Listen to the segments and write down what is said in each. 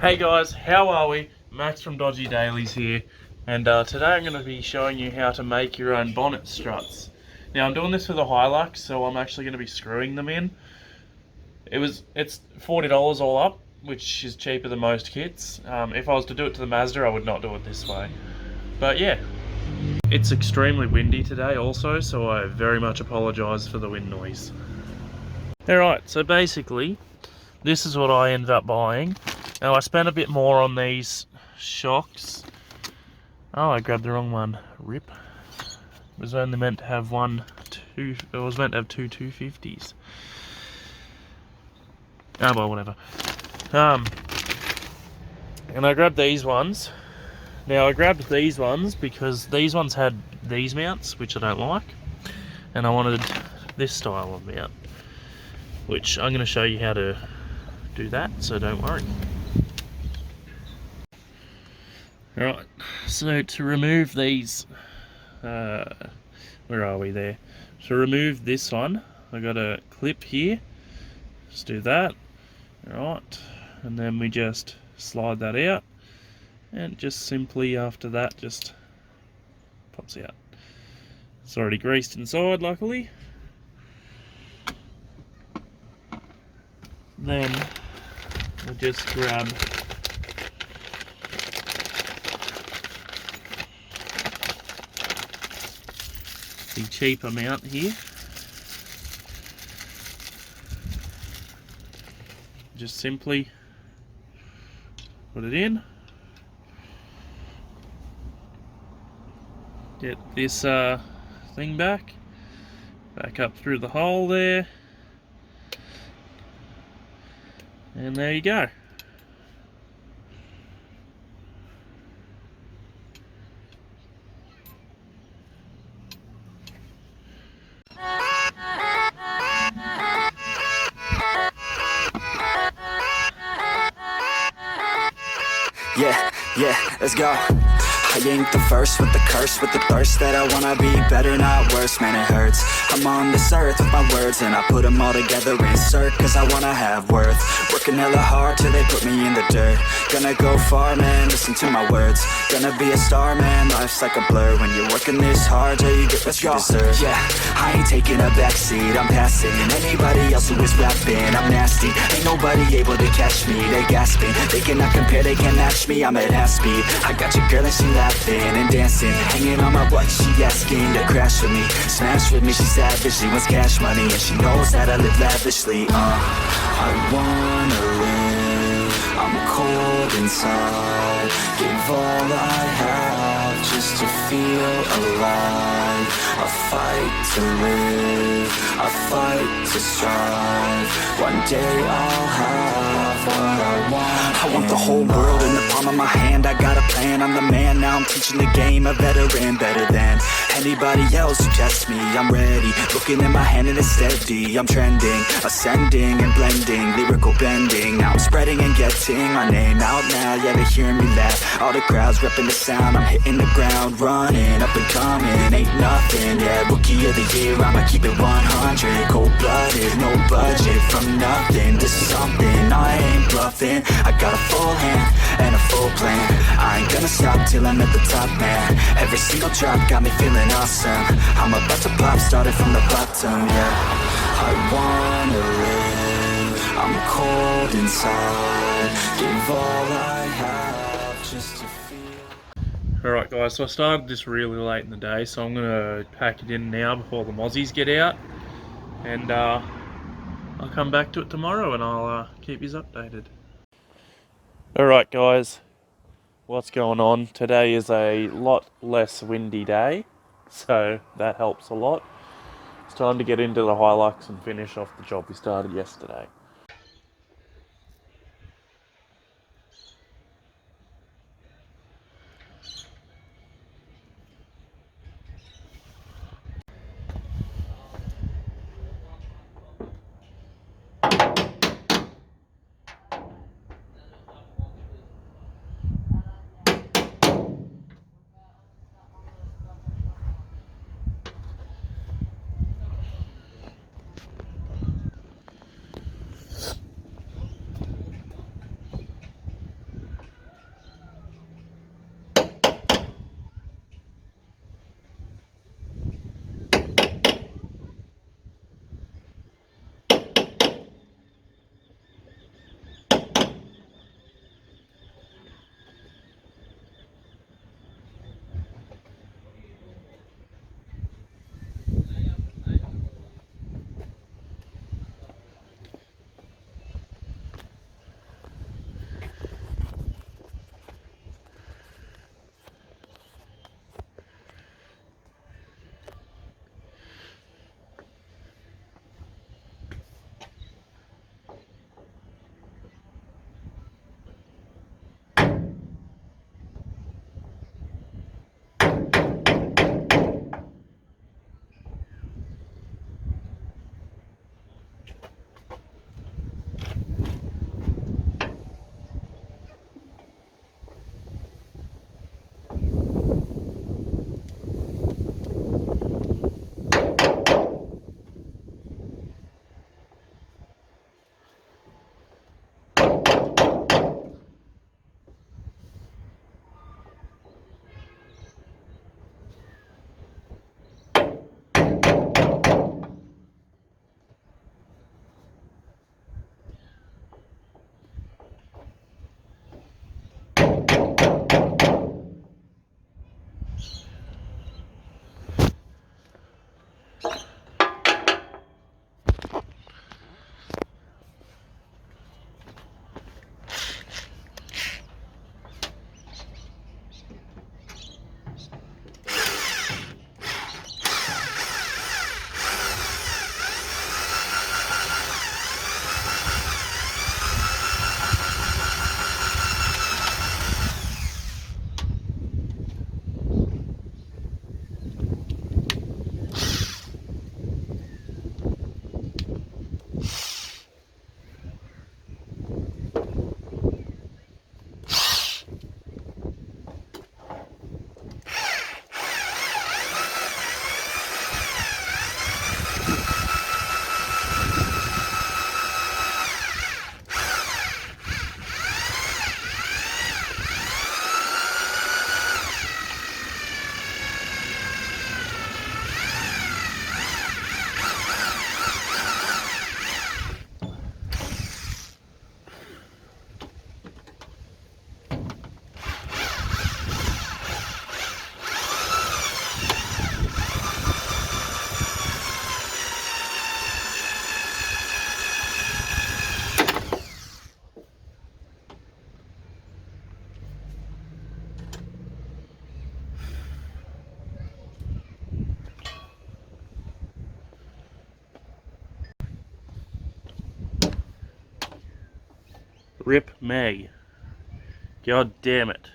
Hey guys, how are we? Max from Dodgy Dailies here, and today I'm going to be showing you how to make your own bonnet struts. Now I'm doing this with a Hilux, so I'm actually going to be screwing them in. It's $40 all up, which is cheaper than most kits. If I was to do it to the Mazda, I would not do it this way. But yeah, it's extremely windy today also, so I very much apologise for the wind noise. Alright, so basically, this is what I ended up buying. Now I spent a bit more on these shocks. Oh, I grabbed the wrong one. Rip. It was only meant to have it was meant to have two 250s. Oh well, whatever. And I grabbed these ones. Now I grabbed these ones because these ones had these mounts, which I don't like. And I wanted this style of mount, which I'm going to show you how to do that, so don't worry. Alright, so to remove these, where are we there? To remove this one, I got a clip here, just do that, alright, and then we just slide that out, and just simply after that just pops out. It's already greased inside, luckily. Then I just grab the cheaper mount here. Just simply put it in. Get this thing back up through the hole there. And there you go. Yeah, let's go. I ain't the first with the curse, with the thirst that I wanna be better, not worse, man it hurts. I'm on this earth with my words and I put them all together, insert, cause I wanna have worth. Working hella hard till they put me in the dirt. Gonna go far, man, listen to my words. Gonna be a star, man, life's like a blur. When you're working this hard, yeah, you get what you deserve. Yeah, I ain't taking a backseat, I'm passing anybody else who is rapping. I'm nasty, ain't nobody able to catch me. They gasping, they cannot compare, they can't match me. I'm at half speed, I got your girl and she laughing and dancing, hanging on my butt, she asking to crash with me, smash with me. She savage, she wants cash money and she knows that I live lavishly. I wanna live, I'm cold inside, give all I have just to feel alive. I fight to live, I fight to strive. One day I'll have what I want. I want the whole world in the palm of my hand. I got a plan, I'm the man. Now I'm teaching the game, a veteran, better than anybody else who tests me. I'm ready, looking in my hand and it's steady. I'm trending, ascending and blending, lyrical bending. Now I'm spreading and getting my name out now. Yeah, they hearing me laugh, all the crowds repping the sound. I'm hitting the ground, running, up and coming, ain't nothing. Yeah, rookie of the year, I'ma keep it 100. Cold-blooded, no budget, from nothing to something. I ain't bluffing, I got a full hand and a full plan. I ain't gonna stop till I'm at the top, man. Every single drop got me feeling awesome. I'm about to pop, started from the bottom, yeah. I wanna live, I'm cold inside, give all I have just to feel. Alright guys, so I started this really late in the day, so I'm going to pack it in now before the mozzies get out. And I'll come back to it tomorrow and I'll keep you updated. Alright guys, what's going on? Today is a lot less windy day, so that helps a lot. It's time to get into the Hilux and finish off the job we started yesterday. Rip me. God damn it.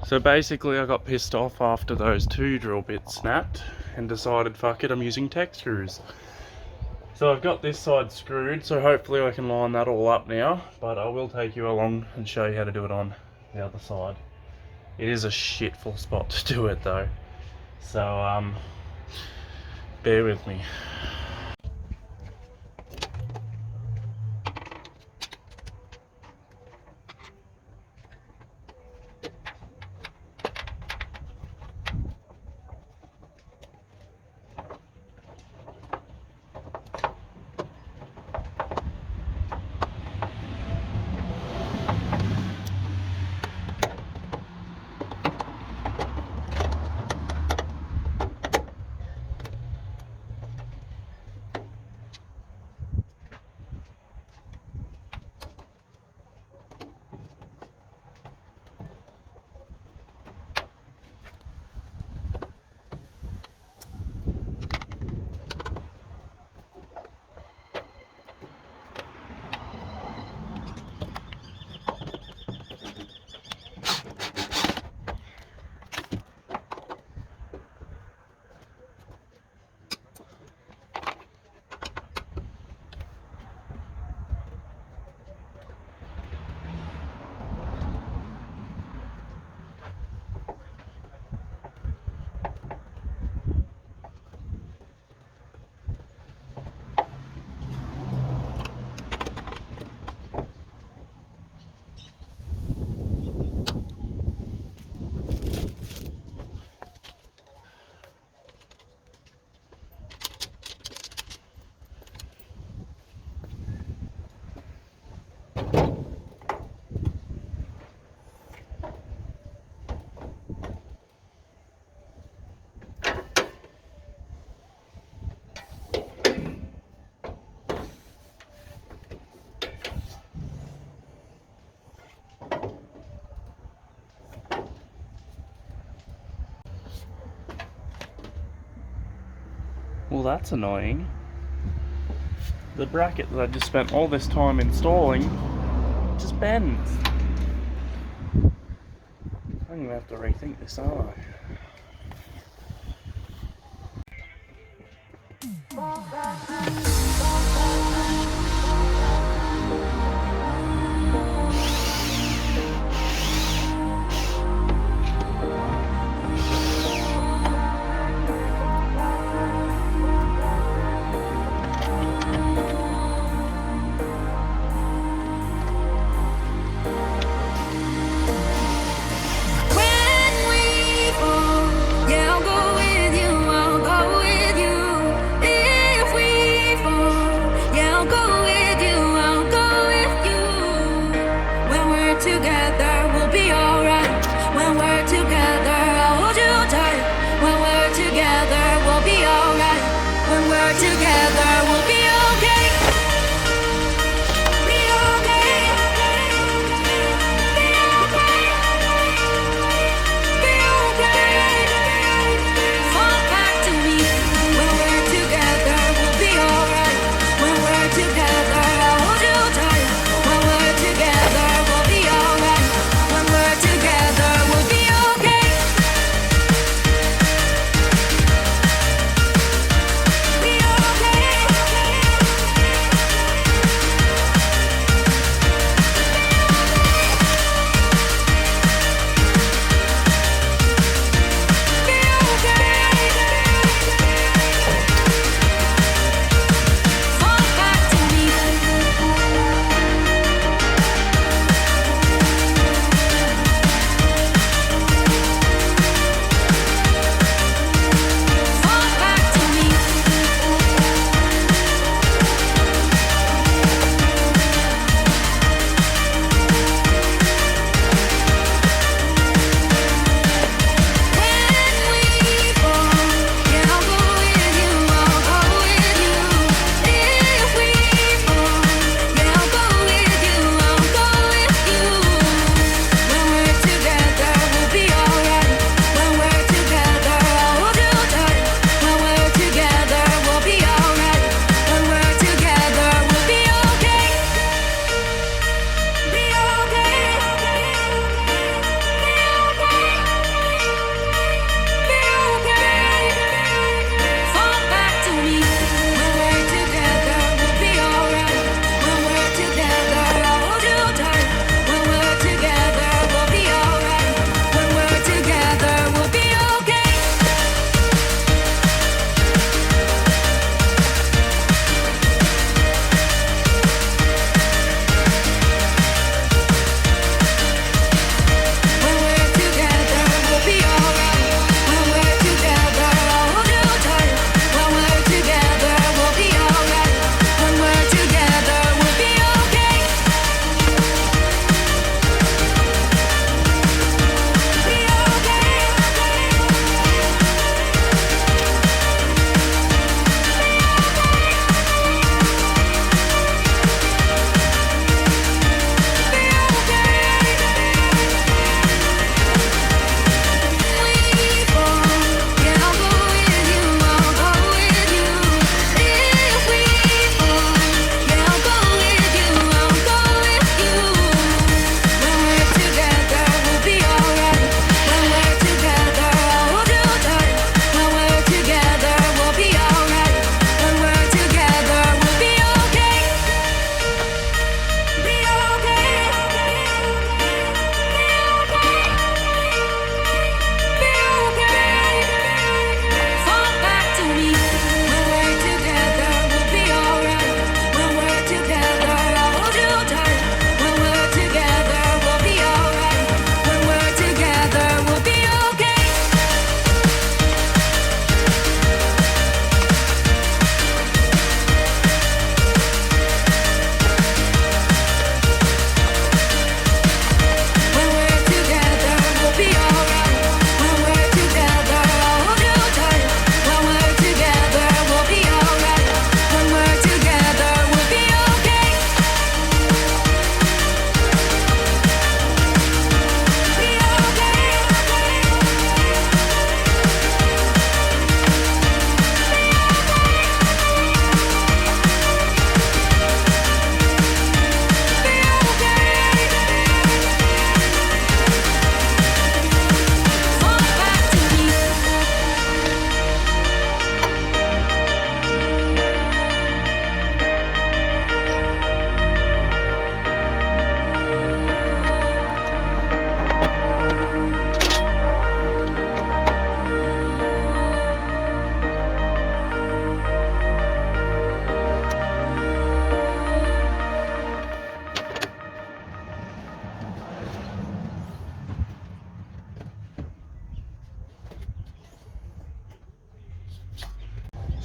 So basically I got pissed off after those 2 drill bits snapped and decided fuck it, I'm using tech screws. So I've got this side screwed, so hopefully I can line that all up now, but I will take you along and show you how to do it on the other side. It is a shitful spot to do it though, so bear with me. Well, that's annoying. The bracket that I just spent all this time installing just bends. I'm gonna have to rethink this, aren't I? Okay.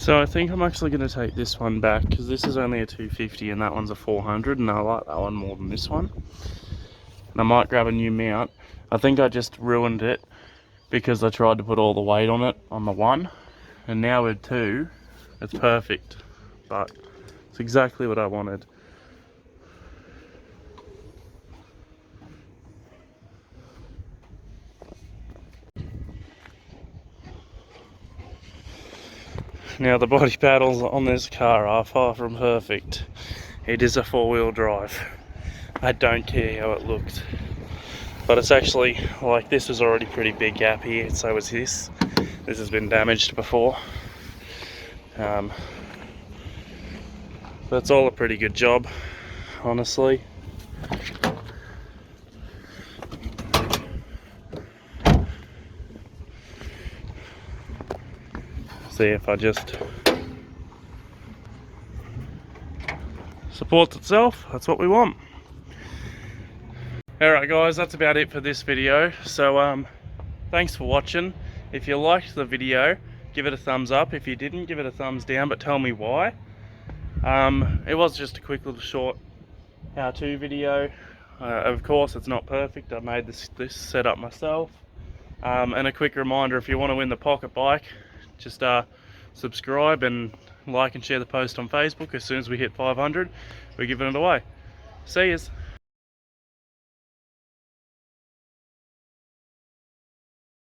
So I think I'm actually going to take this one back because this is only a 250 and that one's a 400, and I like that one more than this one. And I might grab a new mount. I think I just ruined it because I tried to put all the weight on it on the one, and now with two it's perfect, but it's exactly what I wanted. Now the body paddles on this car are far from perfect. It is a four-wheel drive. I don't care how it looks. But it's actually, like, this is already pretty big gap here, so is this. This has been damaged before. But it's all a pretty good job, honestly. See if I just supports itself, that's what we want. Alright guys, that's about it for this video. So thanks for watching. If you liked the video, give it a thumbs up. If you didn't, give it a thumbs down, but tell me why. It was just a quick little short how-to video. Of course it's not perfect, I made this setup myself. And a quick reminder, if you want to win the pocket bike, just subscribe and like and share the post on Facebook. As soon as we hit 500, we're giving it away. See yous.